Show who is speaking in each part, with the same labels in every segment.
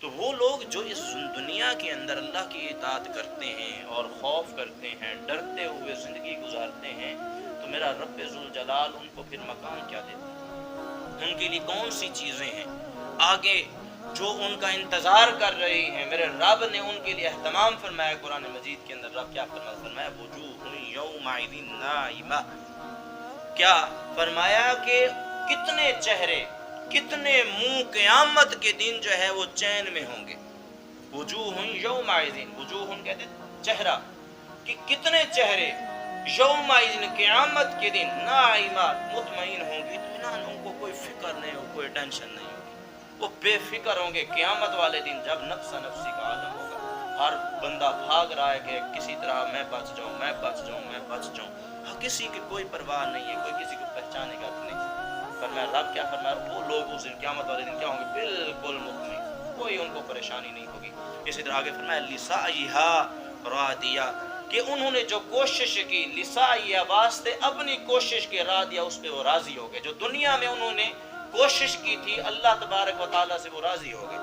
Speaker 1: تو وہ لوگ جو اس دنیا کے اندر اللہ کی اطاعت کرتے ہیں اور خوف کرتے ہیں، ڈرتے ہوئے زندگی گزارتے ہیں، تو میرا رب ذوالجلال ان کو پھر مقام کیا دیتا ہے؟ ان کے لیے کون سی چیزیں ہیں آگے جو ان کا انتظار کر رہی ہیں؟ میرے رب نے ان کے لیے اہتمام فرمایا قرآن مجید کے اندر. رب کیا فرمایا؟ وجوہ یومئذ ناعمہ. کیا فرمایا کہ کتنے چہرے، کتنے منہ قیامت کے دن جو ہے وہ چین میں ہوں گے. وجوہ یومئذ، وجوہ کہتے چہرہ، کہ کتنے چہرے یومئذ قیامت کے دن ناعمہ مطمئن ہوں گے، اطمینان، ان کو کوئی فکر نہیں ہو، کوئی ٹینشن نہیں ہوگی، وہ بے فکر ہوں گے. قیامت والے دن جب نفس نفسی کا عالم ہوگا، ہر بندہ بھاگ رہا ہے کہ کسی طرح میں بچ جاؤں، میں بچ جاؤں، میں بچ جاؤں. کسی کی کوئی پرواہ نہیں ہے، کوئی کسی کو پہچانے گا نہیں. فرمایا رب کیا فرمایا؟ وہ لوگ اس دن قیامت والے دن کیا ہوں گے؟ بالکل مطمئن، کوئی ان کو پریشانی نہیں ہوگی. اسی طرح آگے فرمایا لسعیھا راضیہ، کہ انہوں نے جو کوشش کی، لسعیھا واسطے اپنی کوشش کے، راضیہ اس پہ وہ راضی ہو گئے. جو دنیا میں انہوں نے کوشش کی تھی اللہ تبارک و تعالیٰ سے وہ راضی ہو گئے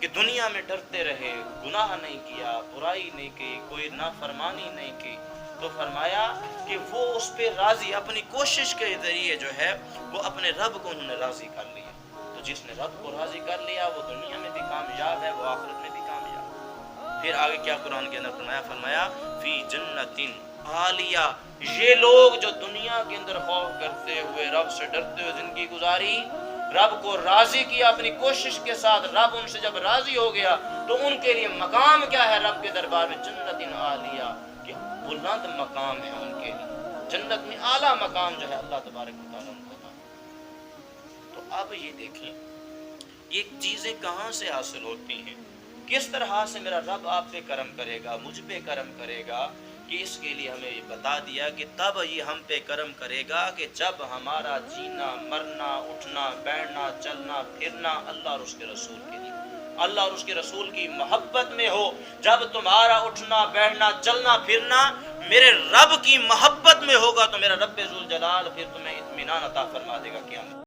Speaker 1: کہ دنیا میں ڈرتے رہے، گناہ نہیں کیا، برائی نہیں کی، کوئی نافرمانی نہیں کی. تو فرمایا کہ وہ اس پہ راضی، اپنی کوشش کے ذریعے جو ہے وہ اپنے رب کو انہوں نے راضی کر لیا. تو جس نے رب کو راضی کر لیا وہ دنیا میں بھی کامیاب ہے، وہ آخرت میں بھی کامیاب. پھر آگے کیا قرآن کے اندر فرمایا؟ فرمایا فی جنت عالیہ. یہ لوگ جو دنیا کے اندر خوف کرتے ہوئے، رب سے ڈرتے ہوئے زندگی گزاری، رب کو راضی کیا اپنی کوشش کے ساتھ، رب ان سے جب راضی ہو گیا تو ان کے لیے مقام کیا ہے رب کے دربار میں؟ جنت عالیہ، کہ بلند مقام ہے ان کے لیے. جنت میں اعلیٰ مقام جو ہے اللہ تبارک و تعالیٰ ان کو عطا. تو اب یہ دیکھیں یہ چیزیں کہاں سے حاصل ہوتی ہیں، کس طرح سے میرا رب آپ پہ کرم کرے گا، مجھ پہ کرم کرے گا؟ کہ اس کے لیے ہمیں یہ بتا دیا کہ تب یہ ہم پہ کرم کرے گا کہ جب ہمارا جینا، مرنا، اٹھنا، بیٹھنا، چلنا، پھرنا اللہ اور اس کے رسول کے لیے، اللہ اور اس کے رسول کی محبت میں ہو. جب تمہارا اٹھنا، بیٹھنا، چلنا، پھرنا میرے رب کی محبت میں ہوگا تو میرا رب ذوالجلال پھر تمہیں اطمینان عطا فرما دے گا قیامت.